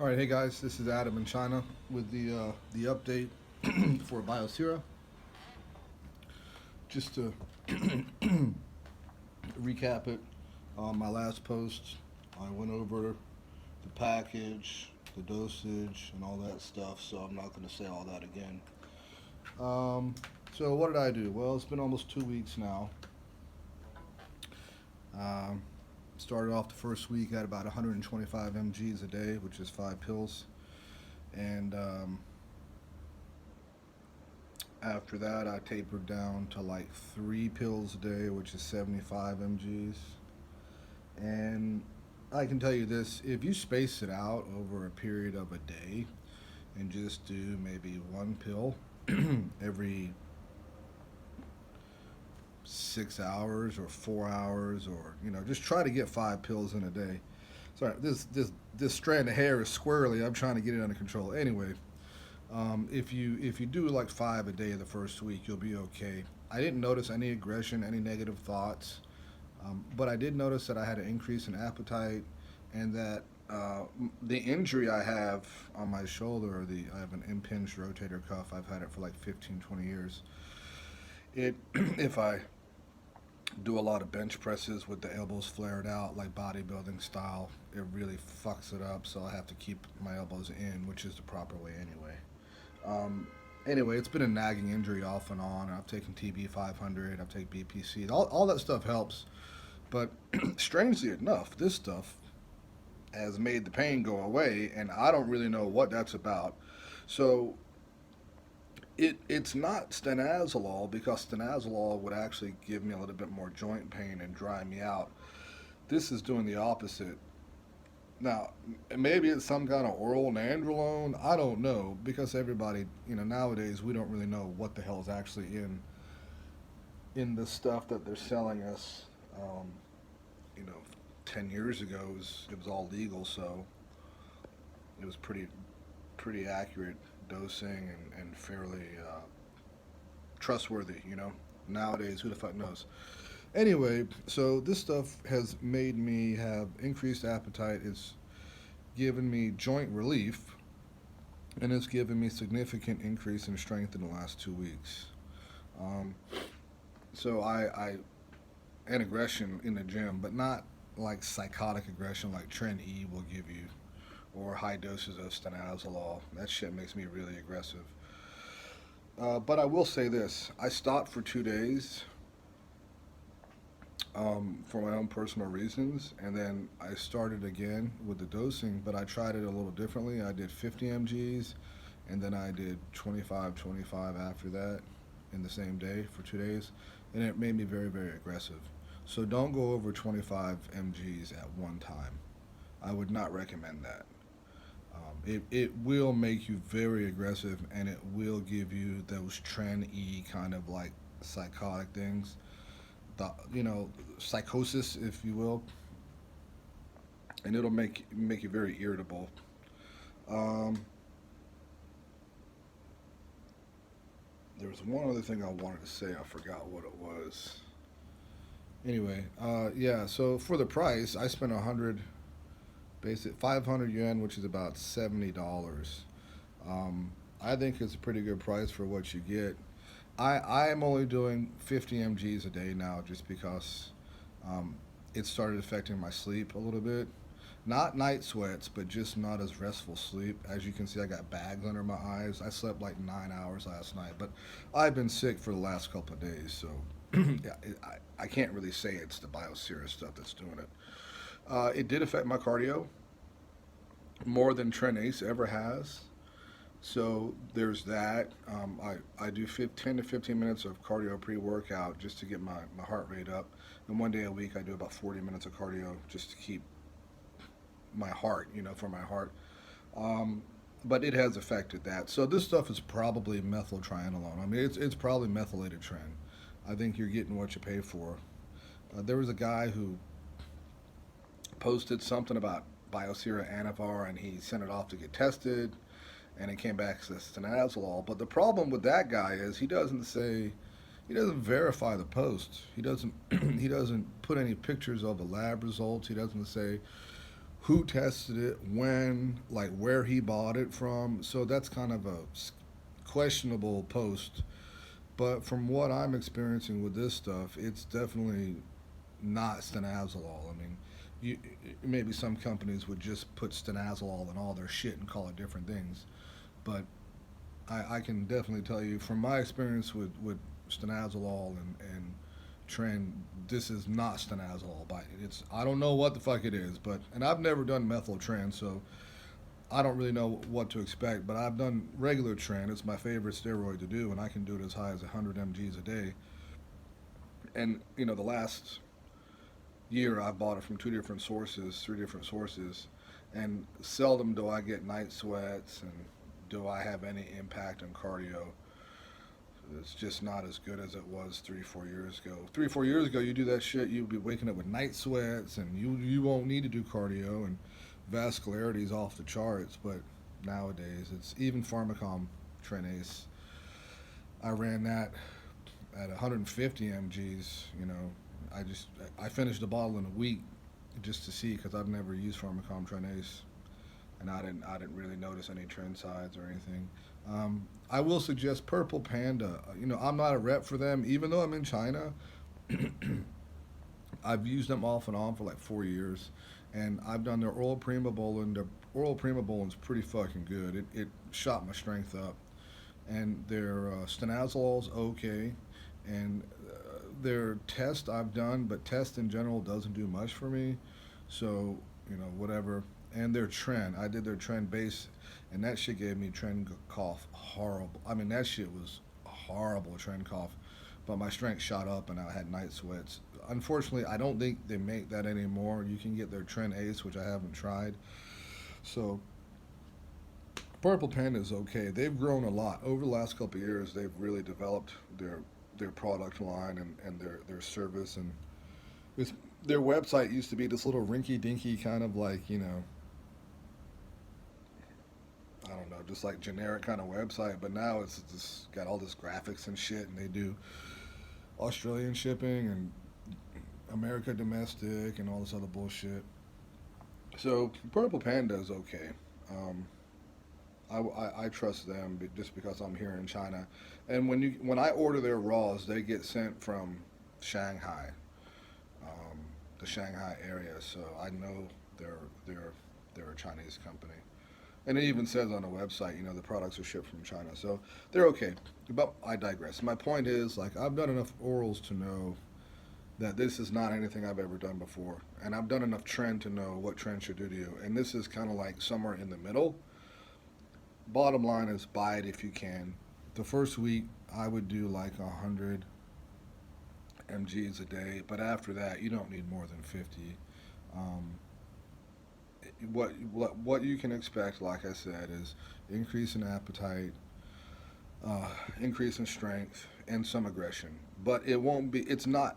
All right, hey guys, this is Adam in China with the update for Biosira. Just to recap it, on my last post, I went over the package, the dosage, and all that stuff. So I'm not going to say all that again. Um, so what did I do? Well, it's been almost 2 weeks now. Um, Started off the first week at about 125 mg's a day, which is 5 pills, and after that, I tapered down to like 3 pills a day, which is 75 mg's. And I can tell you this, if you space it out over a period of a day and just do maybe 1 pill every 6 hours or 4 hours, or just try to get 5 pills in a day. Sorry, this strand of hair is squirrely. I'm trying to get it under control. Anyway, if you do like 5 a day the first week, you'll be okay. I didn't notice any aggression, any negative thoughts, but I did notice that I had an increase in appetite, and that the injury I have on my shoulder, I have an impinged rotator cuff. I've had it for like 15, 20 years. It if I do a lot of bench presses with the elbows flared out, like bodybuilding style, it really fucks it up. So I have to keep my elbows in, which is the proper way anyway. Um, anyway, it's been a nagging injury off and on. I've taken TB 500, I've taken BPC, all that stuff helps. But strangely enough, this stuff has made the pain go away, and I don't really know what that's about. So it's not stanazolol, because stanazolol would actually give me a little bit more joint pain and dry me out. This is doing the opposite. Now, maybe it's some kind of oral nandrolone. I don't know, because everybody, nowadays we don't really know what the hell is actually in the stuff that they're selling us. Um, you know, 10 years ago it was all legal, so it was pretty accurate dosing, and fairly trustworthy. Nowadays, who the fuck knows? Anyway, so this stuff has made me have increased appetite. It's given me joint relief, and it's given me significant increase in strength in the last 2 weeks. Um, so and aggression in the gym, but not like psychotic aggression like Tren E will give you, or high doses of stanazolol. That shit makes me really aggressive. But I will say this: I stopped for 2 days for my own personal reasons, and then I started again with the dosing. But I tried it a little differently. I did 50 mg's, and then I did 25, 25 after that in the same day for 2 days, and it made me very, very aggressive. So don't go over 25 mg's at one time. I would not recommend that. It will make you very aggressive, and it will give you those Tren E kind of like psychotic things, the psychosis, if you will, and it'll make you very irritable. Um, there was one other thing I wanted to say. I forgot what it was. Anyway, yeah. So for the price, I spent 500 yen, which is about $70. Um, I think it's a pretty good price for what you get. I am only doing 50 mg's a day now, just because um, it started affecting my sleep a little bit. Not night sweats, but just not as restful sleep. As you can see, I got bags under my eyes. I slept like 9 hours last night, but I've been sick for the last couple of days, so yeah, I can't really say it's the Biosira stuff that's doing it. It did affect my cardio more than Tren Ace ever has. So there's that. I do 10 to 15 minutes of cardio pre-workout just to get my heart rate up. And one day a week I do about 40 minutes of cardio just to keep my heart, for my heart. Um, but it has affected that. So this stuff is probably methyltrianolone. I mean, it's probably methylated tren. I think you're getting what you pay for. There was a guy who posted something about Biosira Anavar, and he sent it off to get tested, and it came back as stanazolol. But the problem with that guy is he doesn't verify the post. He doesn't he doesn't put any pictures of the lab results. He doesn't say who tested it, when, like where he bought it from. So that's kind of a questionable post. But from what I'm experiencing with this stuff, it's definitely not stanazolol. I mean, you, maybe some companies would just put stanazolol in all their shit and call it different things. But I can definitely tell you from my experience with stanazolol and tren, this is not stanazolol. By it's I don't know what the fuck it is, but and I've never done methyl tren, so I don't really know what to expect. But I've done regular tren. It's my favorite steroid to do, and I can do it as high as 100 mg's a day. And the last year I've bought it from two different sources, three different sources, and seldom do I get night sweats and do I have any impact on cardio. It's just not as good as it was 3, 4 years ago. 3, 4 years ago, you do that shit, you'd be waking up with night sweats, and you won't need to do cardio, and vascularity is off the charts. But nowadays, it's even Pharmacom Tren-Ace. I ran that at 150 mg's. I finished the bottle in a week just to see because I've never used Pharmacom Tren-Ace, and I didn't really notice any trend sides or anything. I will suggest Purple Panda. I'm not a rep for them, even though I'm in China. I've used them off and on for like 4 years, and I've done their oral primobolan. Their oral primobolan's pretty fucking good. It shot my strength up, and their stanazolol's okay, and their test I've done, but test in general doesn't do much for me. So whatever. And their trend, I did their trend base, and that shit gave me trend cough. Horrible. I mean, that shit was horrible trend cough. But my strength shot up, and I had night sweats. Unfortunately, I don't think they make that anymore. You can get their Trend Ace, which I haven't tried. So Purple Panda is okay. They've grown a lot over the last couple of years. They've really developed their product line and their service, and it's, their website used to be this little rinky dinky kind of like I don't know, just like generic kind of website. But now it's just got all this graphics and shit, and they do Australian shipping and America domestic and all this other bullshit. So Purple Panda is okay. Um, I trust them just because I'm here in China, and when I order their raws, they get sent from Shanghai, um, the Shanghai area. So I know they're they're a Chinese company, and it even says on the website, the products are shipped from China, so they're okay. But I digress. My point is, like, I've done enough orals to know that this is not anything I've ever done before, and I've done enough trend to know what trend should do to you, and this is kind of like somewhere in the middle. Bottom line is buy it if you can. The first week I would do like 100 mg's a day, but after that you don't need more than 50. Um, what you can expect, like I said, is increase in appetite, increase in strength, and some aggression. But it won't be. It's not.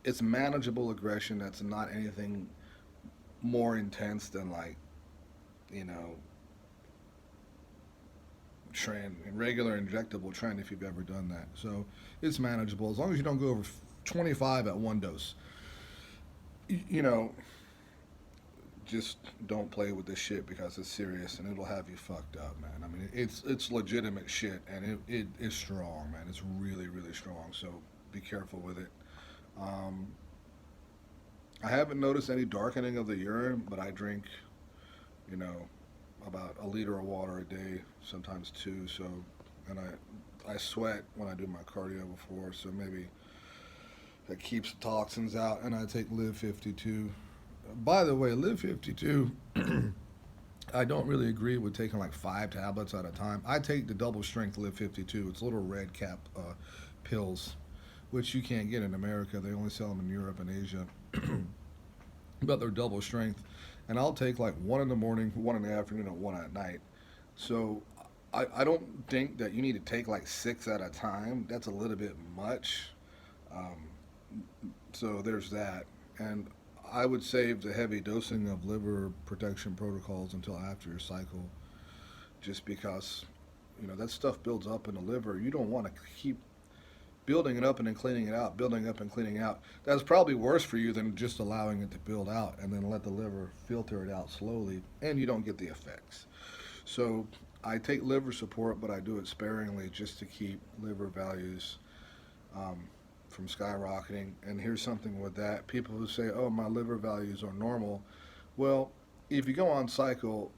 It's manageable aggression. That's not anything more intense than like you know trend regular injectable trend if you've ever done that. So it's manageable as long as you don't go over 25 at one dose. You know, just don't play with this shit because it's serious and it'll have you fucked up, man. I mean, it's legitimate shit and it is strong, man. It's really really strong. So be careful with it. Um, I haven't noticed any darkening of the urine, but I drink, you know, about a liter of water a day, sometimes two. So, and I sweat when I do my cardio before, so maybe that keeps the toxins out. And I take Live 52. By the way, Live 52. I don't really agree with taking like 5 tablets at a time. I take the double strength Live 52. It's little red cap pills, which you can't get in America. They only sell them in Europe and Asia. But they're double strength. And I'll take like one in the morning, one in the afternoon, and one at night. So I don't think that you need to take like 6 at a time. That's a little bit much. Um, so there's that. And I would save the heavy dosing of liver protection protocols until after your cycle, just because, that stuff builds up in the liver. You don't want to keep building it up and then cleaning it out, building up and cleaning out. That's probably worse for you than just allowing it to build out and then let the liver filter it out slowly, and you don't get the effects. So I take liver support, but I do it sparingly just to keep liver values um, from skyrocketing. And here's something with that: people who say, "Oh, my liver values are normal." Well, if you go on cycle,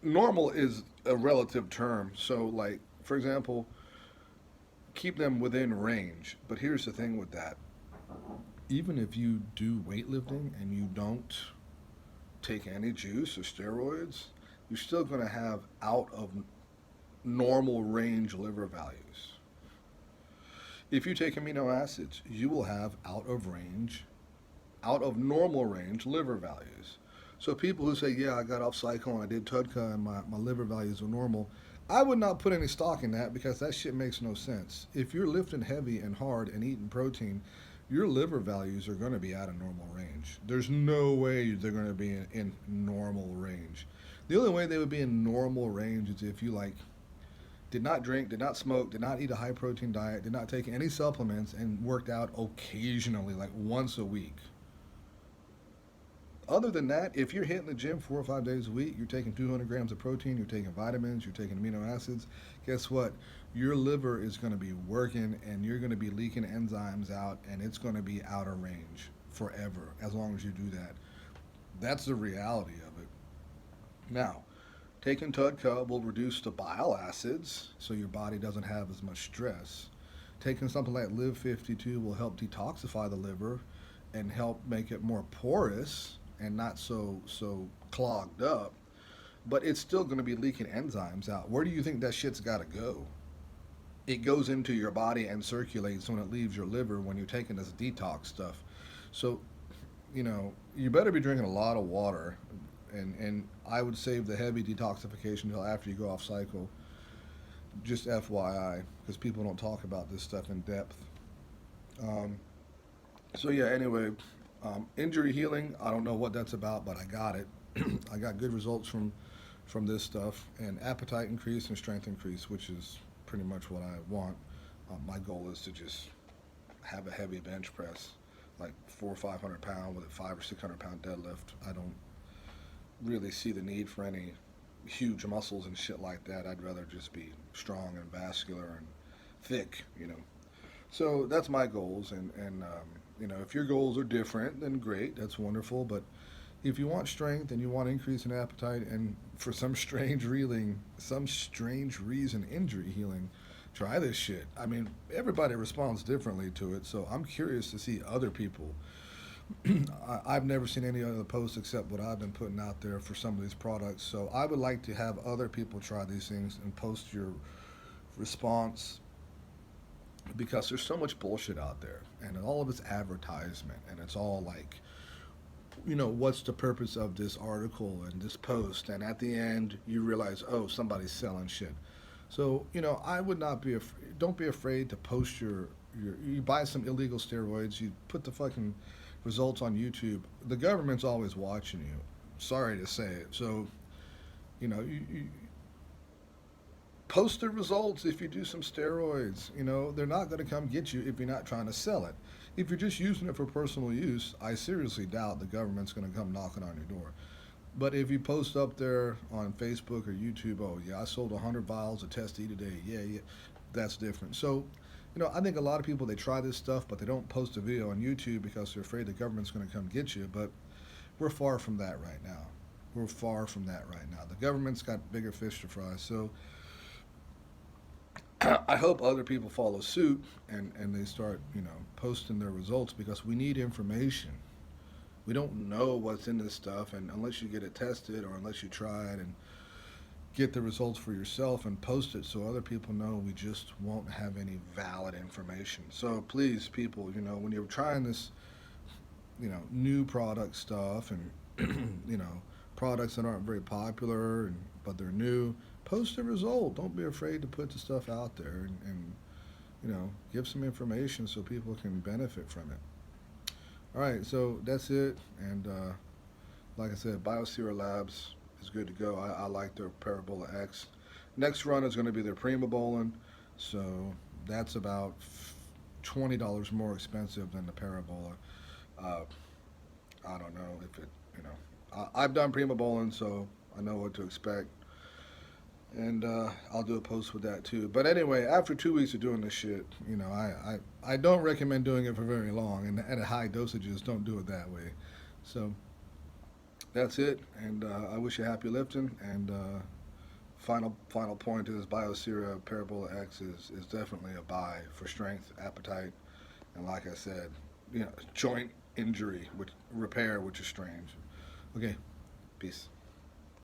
normal is a relative term. So, like for example, keep them within range. But here's the thing with that: even if you do weightlifting and you don't take any juice or steroids, you're still going to have out of normal range liver values. If you take amino acids, you will have out of range, out of normal range liver values. So people who say, yeah, I got off cycle and I did TUDCA and my liver values are normal, I would not put any stock in that because that shit makes no sense. If you're lifting heavy and hard and eating protein, your liver values are going to be out of normal range. There's no way they're going to be in normal range. The only way they would be in normal range is if you like did not drink, did not smoke, did not eat a high protein diet, did not take any supplements, and worked out occasionally, like once a week. Other than that, if you're hitting the gym 4 or 5 days a week, you're taking 200 grams of protein, you're taking vitamins, you're taking amino acids, guess what? Your liver is going to be working and you're going to be leaking enzymes out and it's going to be out of range forever as long as you do that. That's the reality of it. Now, taking TUDCA will reduce the bile acids so your body doesn't have as much stress. Taking something like Live 52 will help detoxify the liver and help make it more porous and not so clogged up, but it's still going to be leaking enzymes out. Where do you think that shit's got to go? It goes into your body and circulates when it leaves your liver when you're taking this detox stuff. So, you better be drinking a lot of water, and I would save the heavy detoxification until after you go off cycle. Just FYI, because people don't talk about this stuff in depth. Um, so yeah, anyway, injury healing. I don't know what that's about, but I got it. I got good results from this stuff, and appetite increase and strength increase, which is pretty much what I want. My goal is to just have a heavy bench press, like 400 or 500 pound with a 500 or 600 pound deadlift. I don't really see the need for any huge muscles and shit like that. I'd rather just be strong and vascular and thick. So that's my goals, and if your goals are different, then great, that's wonderful. But if you want strength and you want increase in appetite, and for some strange reason, injury healing, try this shit. I mean, everybody responds differently to it, so I'm curious to see other people. I've never seen any other posts except what I've been putting out there for some of these products. So I would like to have other people try these things and post your response because there's so much bullshit out there and all of it's advertisement and it's all like, what's the purpose of this article and this post? And at the end, you realize, oh, somebody's selling shit. So, I would not be don't be afraid to post you buy some illegal steroids, you put the fucking results on YouTube. The government's always watching you. Sorry to say it. So, you post the results if you do some steroids. They're not going to come get you if you're not trying to sell it. If you're just using it for personal use, I seriously doubt the government's going to come knocking on your door. But if you post up there on Facebook or YouTube, oh yeah, I sold 100 vials of Test E today. Yeah, yeah, that's different. So, I think a lot of people, they try this stuff, but they don't post a video on YouTube because they're afraid the government's going to come get you. But we're far from that right now. We're far from that right now. The government's got bigger fish to fry. So I hope other people follow suit and they start, posting their results because we need information. We don't know what's in this stuff, and unless you get it tested or unless you try it and get the results for yourself and post it so other people know, we just won't have any valid information. So please, people, when you're trying this, new product stuff and, products that aren't very popular, but they're new, post the result. Don't be afraid to put the stuff out there and give some information so people can benefit from it. All right, so that's it. And like I said, Biosira Labs is good to go. I like their Parabola X. Next run is going to be their Prima Bolin. So that's about $20 more expensive than the parabola. Uh, I don't know if it, you know, I've done prima bowling, so I know what to expect. And I'll do a post with that too. But anyway, after 2 weeks of doing this shit, I don't recommend doing it for very long, and at high dosages, don't do it that way. So that's it, and I wish you happy lifting. And final point is Biosira Parabola X is definitely a buy for strength, appetite, and like I said, joint injury, which repair, which is strange. Okay, peace.